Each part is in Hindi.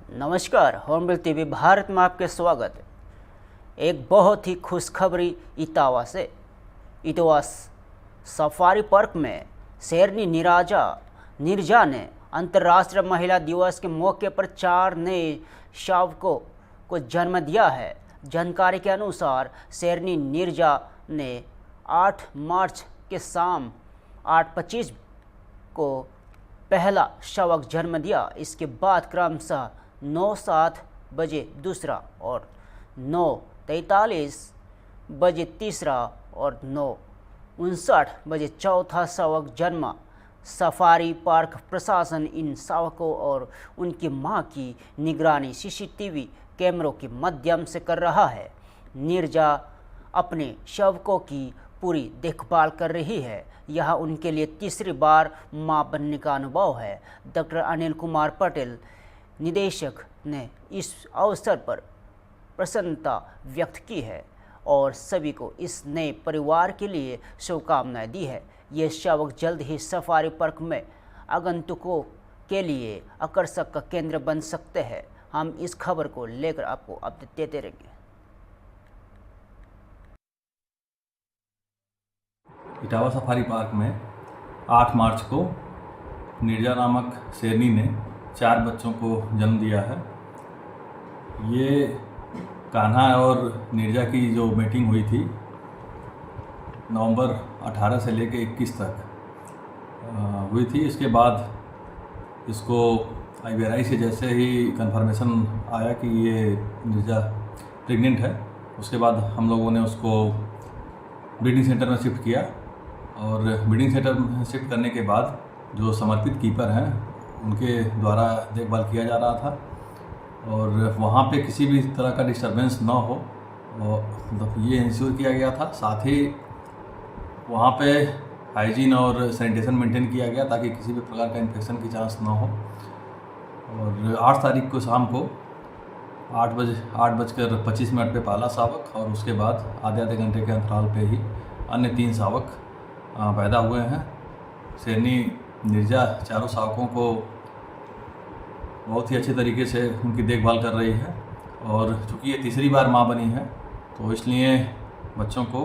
नमस्कार, होमबिल टीवी भारत में आपके स्वागत है। एक बहुत ही खुशखबरी इटावा सफारी पार्क में शेरनी नीरजा ने अंतर्राष्ट्रीय महिला दिवस के मौके पर 4 नए शावकों को जन्म दिया है। जानकारी के अनुसार शेरनी नीरजा ने 8 मार्च के शाम 8:25 को पहला शावक जन्म दिया। इसके बाद क्रमशः 9:07 बजे दूसरा और 9:43 बजे तीसरा और 9:59 बजे चौथा शावक जन्मा। सफारी पार्क प्रशासन इन शावकों और उनकी मां की निगरानी सीसीटीवी कैमरों के माध्यम से कर रहा है। नीरजा अपने शावकों की पूरी देखभाल कर रही है। यह उनके लिए तीसरी बार मां बनने का अनुभव है। डॉक्टर अनिल कुमार पटेल निदेशक ने इस अवसर पर प्रसन्नता व्यक्त की है और सभी को इस नए परिवार के लिए शुभकामनाएं दी है। ये शावक जल्द ही सफारी पार्क में आगंतुकों के लिए आकर्षक का केंद्र बन सकते हैं। हम इस खबर को लेकर आपको अपडेट देते रहेंगे। इटावा सफारी पार्क में 8 मार्च को नीरजा नामक शेरनी ने 4 बच्चों को जन्म दिया है। ये कान्हा और नीरजा की जो मीटिंग हुई थी नवंबर 18 से लेकर 21 तक हुई थी। इसके बाद इसको IVRI से जैसे ही कंफर्मेशन आया कि ये नीरजा प्रेग्नेंट है, उसके बाद हम लोगों ने उसको ब्रीडिंग सेंटर में शिफ्ट किया और ब्रीडिंग सेंटर में शिफ्ट करने के बाद जो समर्पित कीपर हैं उनके द्वारा देखभाल किया जा रहा था और वहाँ पे किसी भी तरह का डिस्टरबेंस ना हो और ये इंश्योर किया गया था। साथ ही वहाँ पे हाइजीन और सैनिटेशन मेंटेन किया गया ताकि किसी भी प्रकार का इन्फेक्शन की चांस ना हो। और 8 तारीख को शाम को 8:25 पे पहला शावक और उसके बाद आधे घंटे के अंतराल पे ही अन्य 3 शावक पैदा हुए हैं। शेरनी नीरजा चारों शावकों को बहुत ही अच्छे तरीके से उनकी देखभाल कर रही है और चूँकि ये तीसरी बार माँ बनी है तो इसलिए बच्चों को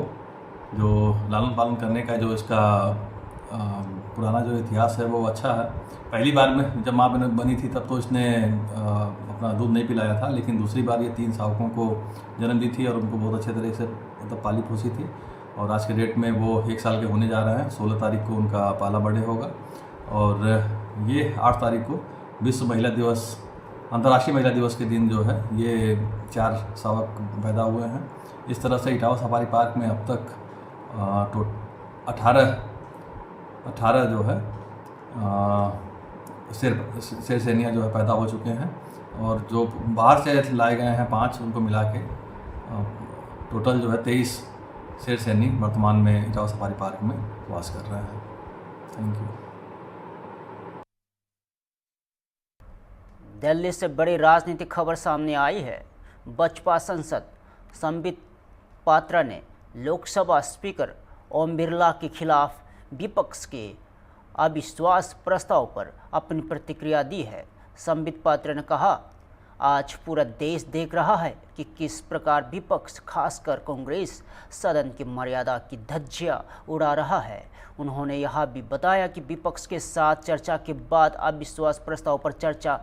जो लालन पालन करने का जो इसका पुराना जो इतिहास है वो अच्छा है। पहली बार में जब माँ बनी थी तब तो इसने अपना दूध नहीं पिलाया था, लेकिन दूसरी बार ये 3 शावकों को जन्म दी थी और उनको बहुत अच्छे तरीके से मतलब पाली पोसी थी और आज के डेट में वो 1 साल के होने जा रहे हैं। 16 तारीख को उनका पहला बर्थडे होगा और ये 8 तारीख को विश्व महिला दिवस अंतर्राष्ट्रीय महिला दिवस के दिन जो है ये 4 शावक पैदा हुए हैं। इस तरह से इटावा सफारी पार्क में अब तक 18 जो है शेरनियाँ जो है पैदा हो चुके हैं और जो बाहर से लाए गए हैं 5, उनको मिला के टोटल जो है 23 शेरनी वर्तमान में इटावा सफारी पार्क में वास कर रहे हैं। Thank you. दिल्ली से बड़ी राजनीतिक खबर सामने आई है। बसपा सांसद संबित पात्रा ने लोकसभा स्पीकर ओम बिरला के खिलाफ विपक्ष के अविश्वास प्रस्ताव पर अपनी प्रतिक्रिया दी है। संबित पात्रा ने कहा, आज पूरा देश देख रहा है कि किस प्रकार विपक्ष खासकर कांग्रेस सदन की मर्यादा की धज्जियां उड़ा रहा है। उन्होंने यह भी बताया कि विपक्ष के साथ चर्चा के बाद अविश्वास प्रस्ताव पर चर्चा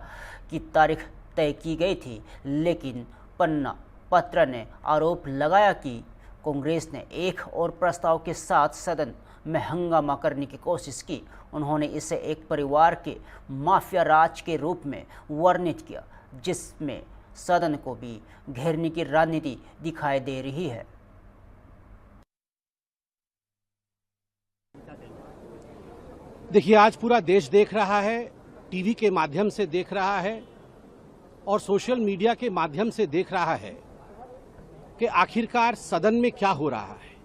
की तारीख तय की गई थी, लेकिन पन्ना पत्र ने आरोप लगाया कि कांग्रेस ने एक और प्रस्ताव के साथ सदन में हंगामा करने की कोशिश की। उन्होंने इसे एक परिवार के माफिया राज के रूप में वर्णित किया, जिसमें सदन को भी घेरने की रणनीति दिखाई दे रही है। देखिए, आज पूरा देश देख रहा है, टीवी के माध्यम से देख रहा है और सोशल मीडिया के माध्यम से देख रहा है कि आखिरकार सदन में क्या हो रहा है,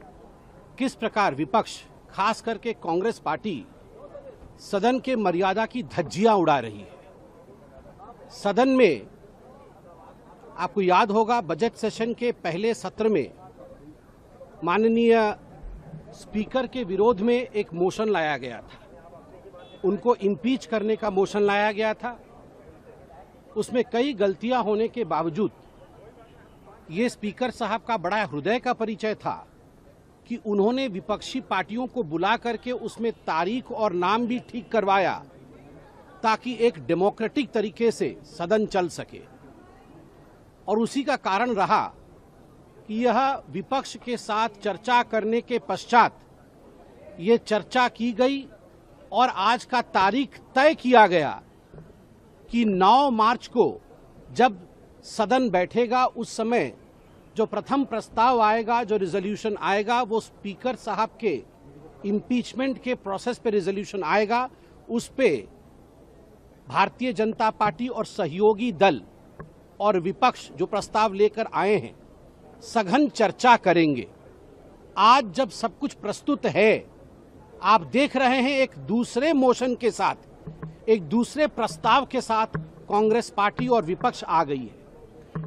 किस प्रकार विपक्ष खास करके कांग्रेस पार्टी सदन के मर्यादा की धज्जियां उड़ा रही है। सदन में आपको याद होगा, बजट सेशन के पहले सत्र में माननीय स्पीकर के विरोध में एक मोशन लाया गया था, उनको इम्पीच करने का मोशन लाया गया था उसमें कई गलतियां होने के बावजूद ये स्पीकर साहब का बड़ा हृदय का परिचय था कि उन्होंने विपक्षी पार्टियों को बुला करके उसमें तारीख और नाम भी ठीक करवाया ताकि एक डेमोक्रेटिक तरीके से सदन चल सके। और उसी का कारण रहा कि यह विपक्ष के साथ चर्चा करने के पश्चात ये चर्चा की गई और आज का तारीख तय किया गया कि 9 मार्च को जब सदन बैठेगा उस समय जो प्रथम प्रस्ताव आएगा, जो रिजोल्यूशन आएगा, वो स्पीकर साहब के इम्पीचमेंट के प्रोसेस पे रिजोल्यूशन आएगा। उस पे भारतीय जनता पार्टी और सहयोगी दल और विपक्ष जो प्रस्ताव लेकर आए हैं सघन चर्चा करेंगे। आज जब सब कुछ प्रस्तुत है, आप देख रहे हैं एक दूसरे मोशन के साथ, एक दूसरे प्रस्ताव के साथ कांग्रेस पार्टी और विपक्ष आ गई है।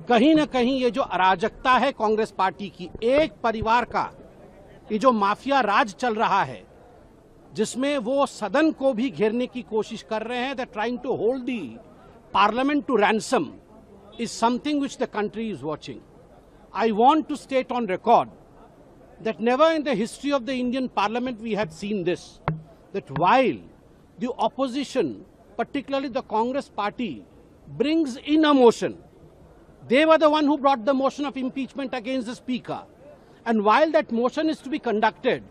कहीं ना कहीं ये जो अराजकता है कांग्रेस पार्टी की, एक परिवार का ये जो माफिया राज चल रहा है, जिसमें वो सदन को भी घेरने की कोशिश कर रहे हैं, they trying to hold the parliament to ransom, is something which the country is watching. I want to state on record that never in the history of the Indian Parliament we had seen this, that while the opposition, particularly the Congress party, brings in a motion, they were the one who brought the motion of impeachment against the Speaker. And while that motion is to be conducted,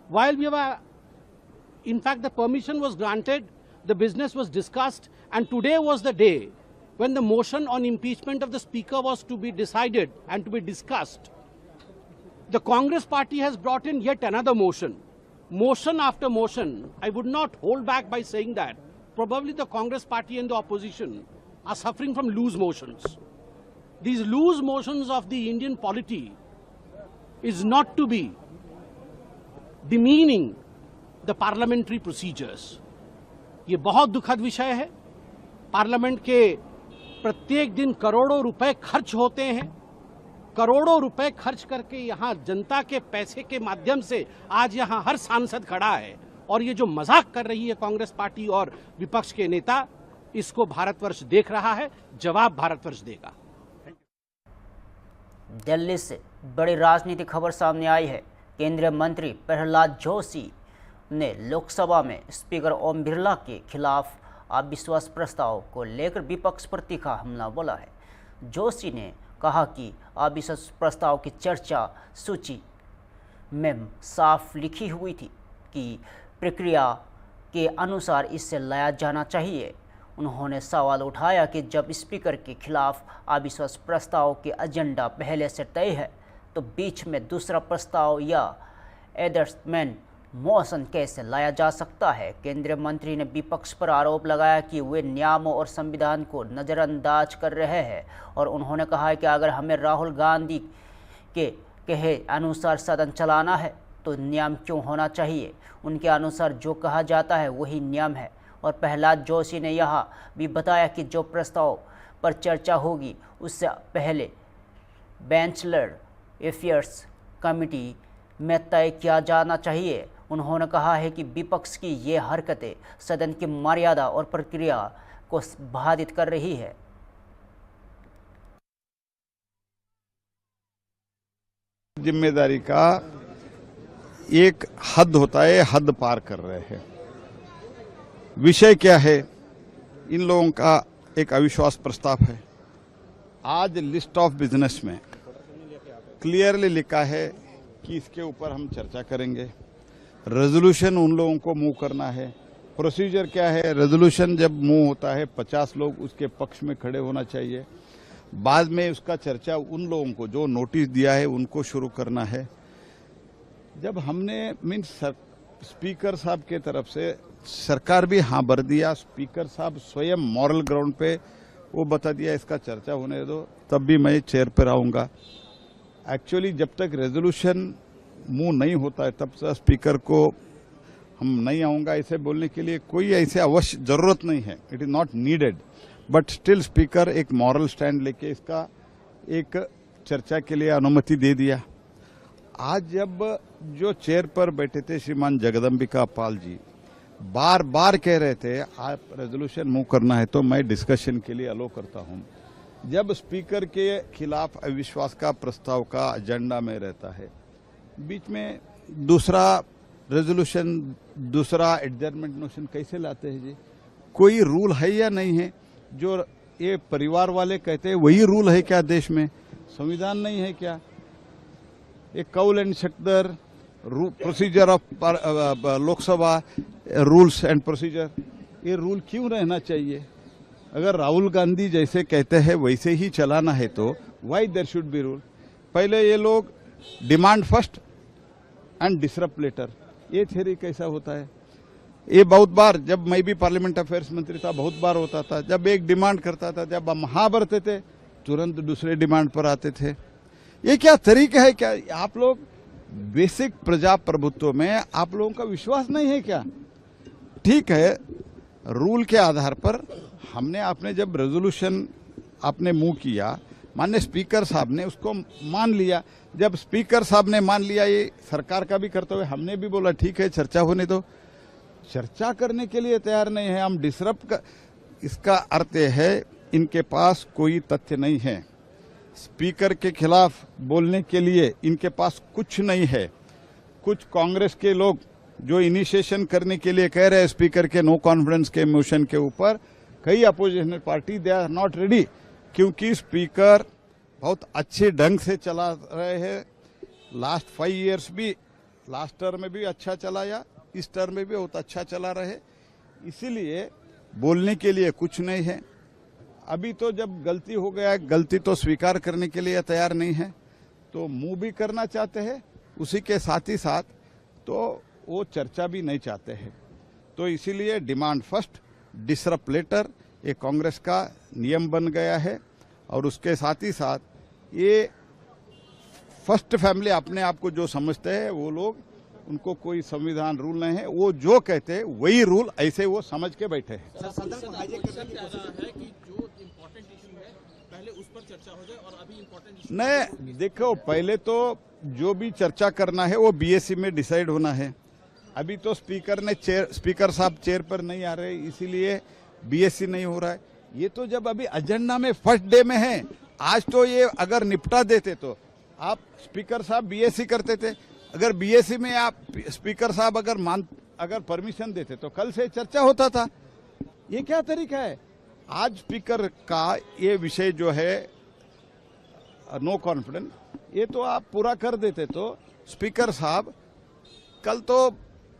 while we were, in fact, the permission was granted, the business was discussed, and today was the day when the motion on impeachment of the Speaker was to be decided and to be discussed. The Congress party has brought in yet another motion. Motion after motion, I would not hold back by saying that probably the Congress party and the opposition are suffering from loose motions. These loose motions of the Indian polity is not to be demeaning the parliamentary procedures. ये बहुत दुखद विषय है। पार्लियामेंट के प्रत्येक दिन करोड़ों रुपए खर्च होते हैं, करोड़ों रुपए खर्च करके यहाँ जनता के पैसे के माध्यम से आज यहाँ हर सांसद खड़ा है, और ये जो मजाक कर रही है कांग्रेस पार्टी और विपक्ष के नेता, इसको भारतवर्ष देख रहा है, जवाब भारतवर्ष देगा। दिल्ली से बड़ी राजनीतिक खबर सामने आई है। केंद्रीय मंत्री प्रहलाद जोशी ने लोकसभा में स्पीकर ओम बिरला के खिलाफ अविश्वास प्रस्ताव को लेकर विपक्ष पर तीखा हमला बोला है। जोशी ने कहा कि अविश्वास प्रस्ताव की चर्चा सूची में साफ लिखी हुई थी कि प्रक्रिया के अनुसार इसे लाया जाना चाहिए। उन्होंने सवाल उठाया कि जब स्पीकर के खिलाफ अविश्वास प्रस्ताव के एजेंडा पहले से तय है तो बीच में दूसरा प्रस्ताव या एडजस्टमेंट मोशन कैसे लाया जा सकता है। केंद्रीय मंत्री ने विपक्ष पर आरोप लगाया कि वे नियमों और संविधान को नज़रअंदाज कर रहे हैं, और उन्होंने कहा कि अगर हमें राहुल गांधी के कहे अनुसार सदन चलाना है तो नियम क्यों होना चाहिए। उनके अनुसार जो कहा जाता है वही नियम है। और प्रहलाद जोशी ने यह भी बताया कि जो प्रस्ताव पर चर्चा होगी उससे पहले बैचलर अफेयर्स कमेटी में तय किया जाना चाहिए। उन्होंने कहा है कि विपक्ष की ये हरकतें सदन की मर्यादा और प्रक्रिया को बाधित कर रही है। जिम्मेदारी का एक हद होता है, हद पार कर रहे हैं। विषय क्या है? इन लोगों का एक अविश्वास प्रस्ताव है। आज लिस्ट ऑफ बिजनेस में क्लियरली लिखा है कि इसके ऊपर हम चर्चा करेंगे। रेजोल्यूशन उन लोगों को मूव करना है। प्रोसीजर क्या है? रेजोल्यूशन जब मूव होता है 50 लोग उसके पक्ष में खड़े होना चाहिए। बाद में उसका चर्चा उन लोगों को जो नोटिस दिया है उनको शुरू करना है। जब हमने मीन्स स्पीकर साहब के तरफ से सरकार भी हाँ भर दिया, स्पीकर साहब स्वयं मॉरल ग्राउंड पे वो बता दिया इसका चर्चा होने दो, तब भी मैं चेयर पर आऊँगा। एक्चुअली जब तक रेजोल्यूशन मूव नहीं होता है तब तक स्पीकर को हम नहीं आऊँगा ऐसे बोलने के लिए कोई ऐसे अवश्य जरूरत नहीं है। It is not needed, but still speaker एक मॉरल स्टैंड लेके इसका एक चर्चा के लिए अनुमति दे दिया। आज जब जो चेयर पर बैठे थे श्रीमान जगदम्बिका पाल जी, बार बार कह रहे थे आप रेजोल्यूशन मूव करना है तो मैं डिस्कशन के लिए अलो करता हूं। जब स्पीकर के खिलाफ अविश्वास का प्रस्ताव का एजेंडा में रहता है, बीच में दूसरा रेजोल्यूशन, दूसरा एडजर्नमेंट मोशन कैसे लाते हैं जी? कोई रूल है या नहीं है? जो ये परिवार वाले कहते हैं वही रूल है क्या देश में? संविधान नहीं है क्या? एक Kaul and Shakdher procedure of Lok Sabha rules and procedure, ये रूल क्यों रहना चाहिए? अगर राहुल गांधी जैसे कहते हैं वैसे ही चलाना है तो why there should be rule? पहले ये लोग demand first and disrupt later, ये थ्योरी कैसा होता है? ये बहुत बार, जब मैं भी पार्लियामेंट अफेयर्स मंत्री था, बहुत बार होता था। जब एक डिमांड करता था, जब हम हाँ भरते थे, तुरंत दूसरे डिमांड पर आते थे। ये क्या तरीका है? क्या आप लोग बेसिक प्रजाप्रभुत्व में आप लोगों का विश्वास नहीं है क्या? ठीक है, रूल के आधार पर हमने, आपने जब रेजोल्यूशन आपने मूव किया, माननीय स्पीकर साहब ने उसको मान लिया। जब स्पीकर साहब ने मान लिया, ये सरकार का भी कर्तव्य, हमने भी बोला ठीक है चर्चा होने दो। चर्चा करने के लिए तैयार नहीं है, हम डिसरप्ट का, इसका अर्थ है इनके पास कोई तथ्य नहीं है। स्पीकर के खिलाफ बोलने के लिए इनके पास कुछ नहीं है। कुछ कांग्रेस के लोग जो इनिशिएशन करने के लिए कह रहे हैं स्पीकर के नो कॉन्फिडेंस के मोशन के ऊपर, कई opposition party they are not ready, क्योंकि स्पीकर बहुत अच्छे ढंग से चला रहे हैं। लास्ट 5 इयर्स भी, लास्ट टर्म में भी अच्छा चलाया, इस टर्म में भी बहुत अच्छा चला रहे, इसीलिए बोलने के लिए कुछ नहीं है। अभी तो जब गलती हो गया, गलती तो स्वीकार करने के लिए तैयार नहीं है, तो मूव भी करना चाहते हैं, उसी के साथ ही साथ तो वो चर्चा भी नहीं चाहते हैं। तो इसीलिए डिमांड फर्स्ट डिसरप्ट लेटर ये कांग्रेस का नियम बन गया है। और उसके साथ ही साथ ये फर्स्ट फैमिली अपने आप को जो समझते हैं वो लोग, उनको कोई संविधान रूल नहीं है, वो जो कहते हैं वही रूल, ऐसे वो समझ के बैठे हैं। नहीं, देखो, पहले तो जो भी चर्चा करना है वो बीएससी में डिसाइड होना है। अभी तो स्पीकर साहब चेयर पर नहीं आ रहे, इसीलिए बीएससी नहीं हो रहा है। ये तो जब अभी एजेंडा में फर्स्ट डे में है, आज तो ये अगर निपटा देते तो आप स्पीकर साहब बीएससी करते थे। अगर बीएससी में आप स्पीकर साहब अगर परमिशन देते तो कल से चर्चा होता था। ये क्या तरीका है? आज स्पीकर का ये विषय जो है नो कॉन्फिडेंस, ये तो आप पूरा कर देते तो स्पीकर साहब कल तो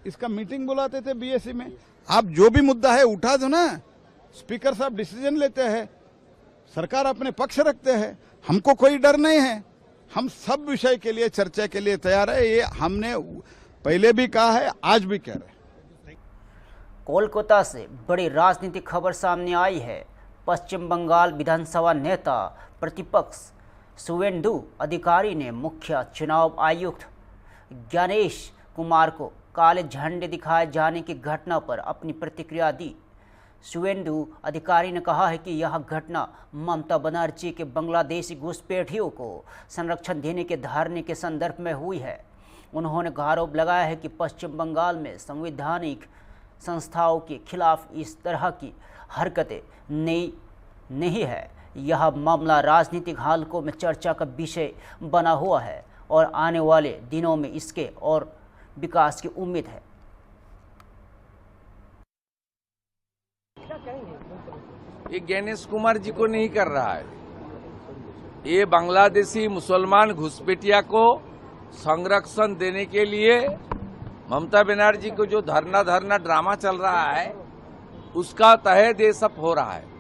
इसका मीटिंग बुलाते थे बीएससी में। आप जो भी मुद्दा है उठा दो ना, स्पीकर साहब डिसीजन लेते हैं, सरकार अपने पक्ष रखते हैं, हमको कोई डर नहीं है, हम सब विषय के लिए चर्चा के लिए तैयार है। ये हमने पहले भी कहा है, आज भी कह रहे हैं। कोलकाता से बड़ी राजनीतिक खबर सामने आई है। पश्चिम बंगाल विधानसभा नेता प्रतिपक्ष शुवेंदु अधिकारी ने मुख्य चुनाव आयुक्त ज्ञानेश कुमार को काले झंडे दिखाए जाने की घटना पर अपनी प्रतिक्रिया दी। शुवेंदु अधिकारी ने कहा है कि यह घटना ममता बनर्जी के बांग्लादेशी घुसपैठियों को संरक्षण देने के धरने के संदर्भ में हुई है। उन्होंने आरोप लगाया है कि पश्चिम बंगाल में संवैधानिक संस्थाओं के खिलाफ इस तरह की हरकतें नहीं है। यह मामला राजनीतिक हलकों में चर्चा का विषय बना हुआ है और आने वाले दिनों में इसके और विकास की उम्मीद है। ये ज्ञानेश कुमार जी को नहीं कर रहा है, ये बांग्लादेशी मुसलमान घुसपैठिया को संरक्षण देने के लिए ममता बनर्जी को जो धरना ड्रामा चल रहा है उसका तहत ये सब हो रहा है।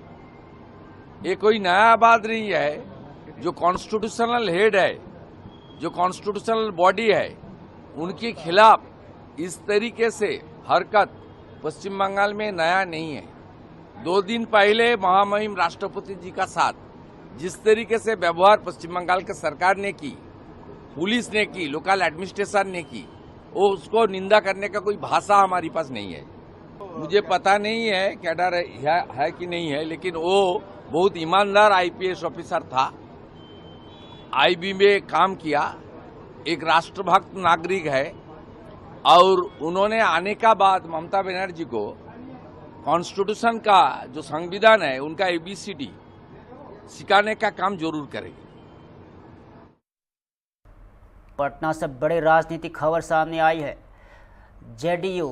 ये कोई नया बात नहीं है। जो कॉन्स्टिट्यूशनल हेड है, जो कॉन्स्टिट्यूशनल बॉडी है, उनके खिलाफ इस तरीके से हरकत पश्चिम बंगाल में नया नहीं है। 2 दिन पहले महामहिम राष्ट्रपति जी का साथ जिस तरीके से व्यवहार पश्चिम बंगाल की सरकार ने की, पुलिस ने की, लोकल एडमिनिस्ट्रेशन ने की, वो उसको निंदा करने का कोई भाषा हमारे पास नहीं है। मुझे पता नहीं है कैडर है कि नहीं है, लेकिन वो बहुत ईमानदार आईपीएस ऑफिसर था, आईबी में काम किया, एक राष्ट्रभक्त नागरिक है। और उन्होंने आने का बाद ममता बनर्जी को कॉन्स्टिट्यूशन का जो संविधान है उनका ABCD सिखाने का काम जरूर करेंगे। पटना से बड़ी राजनीतिक खबर सामने आई है। जेडीयू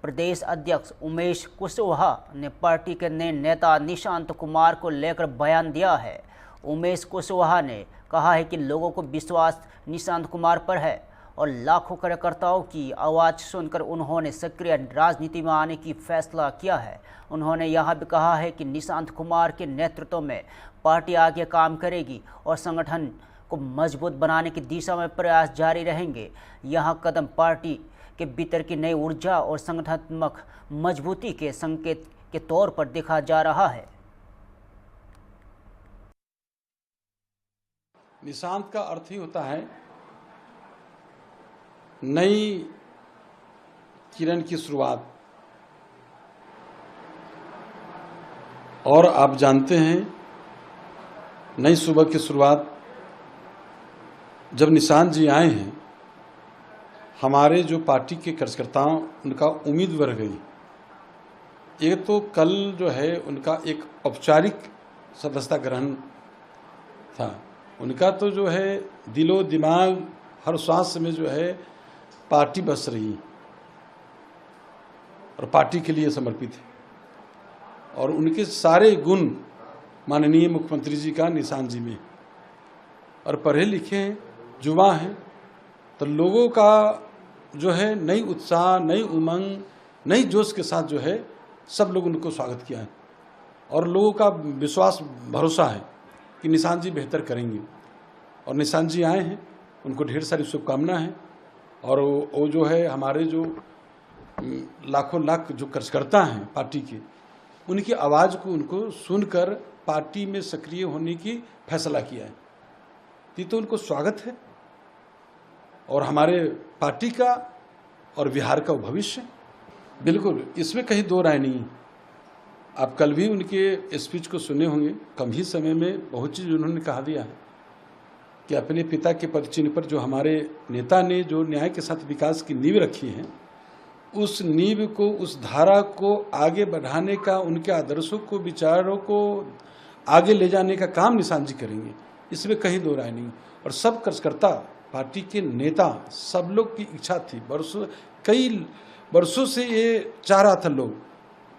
प्रदेश अध्यक्ष उमेश कुशवाहा ने पार्टी के नए नेता निशांत कुमार को लेकर बयान दिया है। उमेश कुशवाहा ने कहा है कि लोगों को विश्वास निशांत कुमार पर है और लाखों कार्यकर्ताओं की आवाज़ सुनकर उन्होंने सक्रिय राजनीति में आने की फैसला किया है। उन्होंने यह भी कहा है कि निशांत कुमार के नेतृत्व में पार्टी आगे काम करेगी और संगठन को मजबूत बनाने की दिशा में प्रयास जारी रहेंगे। यह कदम पार्टी के भीतर की नई ऊर्जा और संगठनात्मक मजबूती के संकेत के तौर पर देखा जा रहा है। निशांत का अर्थ ही होता है नई किरण की शुरुआत। और आप जानते हैं नई सुबह की शुरुआत जब निशांत जी आए हैं, हमारे जो पार्टी के कार्यकर्ताओं उनका उम्मीद बढ़ गई। एक तो कल जो है उनका एक औपचारिक सदस्यता ग्रहण था। उनका तो जो है दिलो दिमाग हर श्वास में जो है पार्टी बस रही और पार्टी के लिए समर्पित है। और उनके सारे गुण माननीय मुख्यमंत्री जी का निशांत जी में, और पढ़े लिखे हैं, युवा हैं, तो लोगों का जो है नई उत्साह, नई उमंग, नई जोश के साथ जो है सब लोग उनको स्वागत किया है। और लोगों का विश्वास भरोसा है कि निशांत जी बेहतर करेंगे। और निशांत जी आए हैं, उनको ढेर सारी शुभकामना है। और वो जो है हमारे जो लाखों लाख जो कार्यकर्ता हैं पार्टी के, उनकी आवाज़ को उनको सुनकर पार्टी में सक्रिय होने की फैसला किया है। ये तो उनको स्वागत है और हमारे पार्टी का और बिहार का भविष्य। बिल्कुल, इसमें कहीं दो राय नहीं। आप कल भी उनके स्पीच को सुने होंगे। कम ही समय में बहुत चीज़ उन्होंने कहा दिया है कि अपने पिता के पदचिन्ह पर जो हमारे नेता ने जो न्याय के साथ विकास की नींव रखी है, उस नींव को, उस धारा को आगे बढ़ाने का, उनके आदर्शों को, विचारों को आगे ले जाने का काम निशांत जी करेंगे। इसमें कहीं दो राय नहीं। और सब कार्यकर्ता, पार्टी के नेता, सब लोग की इच्छा थी, कई वर्षों से ये चाह रहा था लोग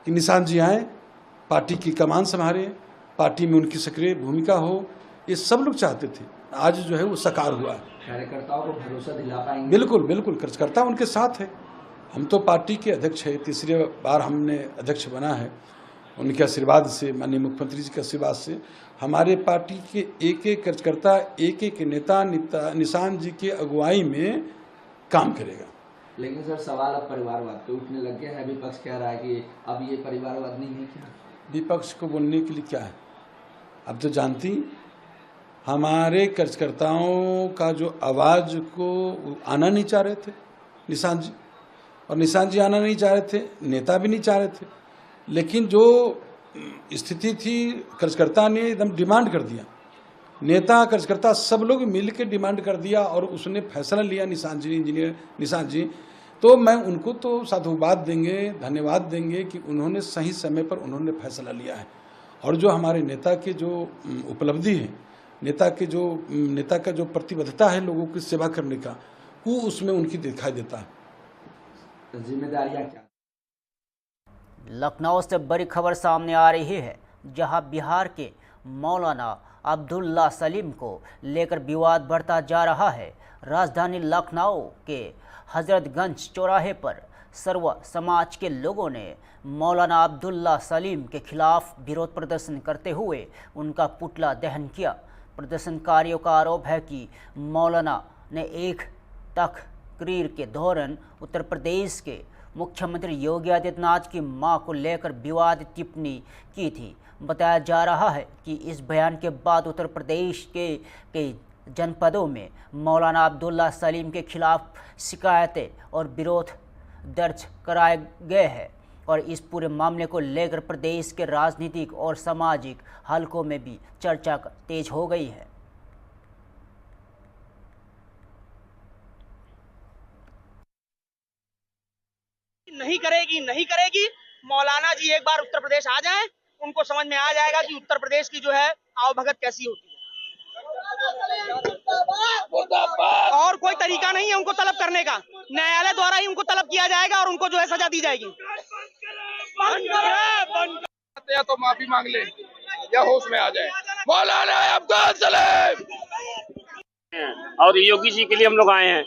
कि निशांत जी आए, पार्टी की कमान संभाले, पार्टी में उनकी सक्रिय भूमिका हो। ये सब लोग चाहते थे। आज जो है वो साकार हुआ है। कार्यकर्ताओं को भरोसा दिला पाएंगे? बिल्कुल बिल्कुल, कार्यकर्ता उनके साथ है। हम तो पार्टी के अध्यक्ष है, तीसरी बार हमने अध्यक्ष बना है। उनके आशीर्वाद से, माननीय मुख्यमंत्री जी के आशीर्वाद से हमारे पार्टी के एक एक कार्यकर्ता, एक एक नेता निशांत जी के अगुवाई में काम करेगा। लेकिन सर, सवाल अब परिवारवाद पे उठने लग गया है। विपक्ष कह रहा है कि अब ये परिवारवाद नहीं है। क्या विपक्ष को बोलने के लिए क्या है? अब तो जानती, हमारे कार्यकर्ताओं का जो आवाज़ को आना नहीं चाह रहे थे निशांत जी, और निशांत जी आना नहीं चाह रहे थे, नेता भी नहीं चाह रहे थे। लेकिन जो स्थिति थी, कार्यकर्ता ने एकदम डिमांड कर दिया। नेता, कार्यकर्ता सब लोग मिल के डिमांड कर दिया और उसने फैसला लिया निशांत जी, इंजीनियर निशांत जी। तो मैं उनको तो साधुवाद देंगे, धन्यवाद देंगे कि उन्होंने सही समय पर उन्होंने फैसला लिया है। और जो हमारे नेता के जो उपलब्धि है, नेता का जो प्रतिबद्धता है लोगों की सेवा करने का, वो उसमें उनकी दिखाई देता है। जिम्मेदारियां क्या? लखनऊ से बड़ी खबर सामने आ रही है, जहां बिहार के मौलाना अब्दुल्ला सलीम को लेकर विवाद बढ़ता जा रहा है। राजधानी लखनऊ के हजरतगंज चौराहे पर सर्व समाज के लोगों ने मौलाना अब्दुल्ला सलीम के खिलाफ विरोध प्रदर्शन करते हुए उनका पुतला दहन किया। प्रदर्शनकारियों का आरोप है कि मौलाना ने एक तकरीर के दौरान उत्तर प्रदेश के मुख्यमंत्री योगी आदित्यनाथ की मां को लेकर विवादित टिप्पणी की थी। बताया जा रहा है कि इस बयान के बाद उत्तर प्रदेश के कई जनपदों में मौलाना अब्दुल्ला सलीम के खिलाफ शिकायतें और विरोध दर्ज कराए गए हैं और इस पूरे मामले को लेकर प्रदेश के राजनीतिक और सामाजिक हलकों में भी चर्चा तेज हो गई है। नहीं करेगी। मौलाना जी एक बार उत्तर प्रदेश आ जाएं, उनको समझ में आ जाएगा कि उत्तर प्रदेश की जो है आवभगत कैसी होती है। और कोई तरीका नहीं है उनको तलब करने का, न्यायालय द्वारा ही उनको तलब किया जाएगा और उनको जो है सजा दी जाएगी। या तो माफी मांग ले या होश में आ जाए। मौलाना अब्दुल सलेम और योगी जी के लिए हम लोग आए हैं।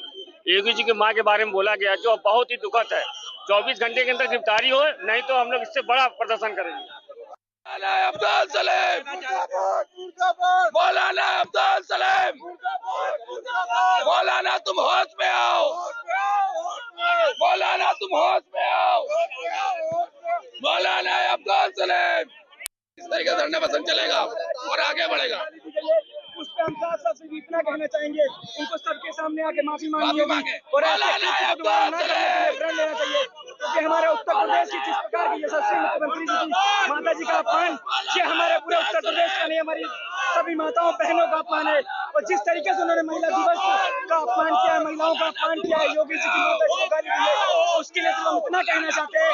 योगी जी की मां के बारे में बोला गया जो बहुत ही दुखद है। 24 घंटे के अंदर गिरफ्तारी हो, नहीं तो हम लोग इससे बड़ा प्रदर्शन करेंगे। मौलाना अब्दुल सलेम, मौलाना अब्दुल सलेम, मौलाना तुम होश में आओ, मौलाना तुम होश में आओ, मौलाना अब्दुल सलेम। इस तरीके से धरना प्रदर्शन चलेगा और आगे बढ़ेगा। उस पर हम साफ साफ से इतना कहना चाहेंगे, उनको सबके सामने आके माफी मांगनी होगी और ऐसे कृत्य को दोबारा न करने के लिए प्रण लेना चाहिए, क्योंकि हमारे उत्तर प्रदेश की जिस प्रकार की यशस्वी मुख्यमंत्री जी की माता जी का अपमान, ये हमारे पूरे उत्तर प्रदेश का नहीं, हमारी सभी माताओं बहनों का अपमान है। और जिस तरीके से उन्होंने महिला दिवस का अपमान किया है, महिलाओं का अपमान किया है, योगी जी की माता जी को गाली दी है, उसके लिए हम इतना कहना चाहते हैं,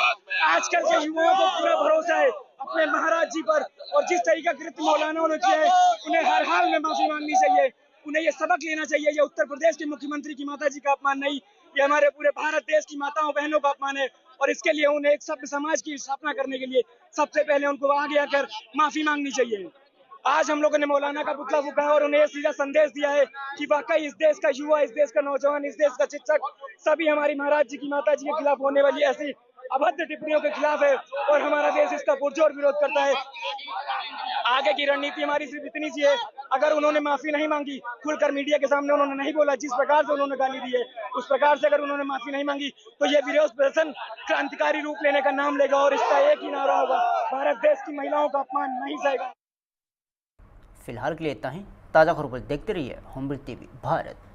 आजकल के युवाओं को पूरा भरोसा है अपने महाराज जी पर, और जिस तरीके का कृत्य मौलाना ने किया है, उन्हें हर हाल में माफी मांगनी चाहिए। उन्हें ये सबक लेना चाहिए, ये उत्तर प्रदेश के मुख्यमंत्री की माता जी का अपमान नहीं, ये हमारे पूरे भारत देश की माताओं बहनों का अपमान है। और इसके लिए उन्हें एक सभ्य समाज की स्थापना करने के लिए सबसे पहले उनको आगे आकर माफी मांगनी चाहिए। आज हम लोगों ने मौलाना का पुतला फूका है और उन्हें सीधा संदेश दिया है कि वाकई इस देश का युवा, इस देश का नौजवान, इस देश का शिक्षक सभी हमारी महाराज जी की माता जी के खिलाफ होने वाली ऐसी अभद्र टिप्पणियों के खिलाफ है और हमारा देश इसका पुरजोर विरोध करता है। आगे की रणनीति हमारी सिर्फ इतनी सी है, अगर उन्होंने माफी नहीं मांगी, खुलकर मीडिया के सामने उन्होंने नहीं बोला, जिस प्रकार से उन्होंने गाली दी है उस प्रकार से अगर उन्होंने माफी नहीं मांगी, तो ये विरोध प्रदर्शन क्रांतिकारी रूप लेने का नाम लेगा और इसका एक ही नारा होगा, भारत देश की महिलाओं का अपमान नहीं सहेगा। फिलहाल के लिए इतना ही। ताज़ा खबरों पर देखते रहिए होमबिट टीवी भारत।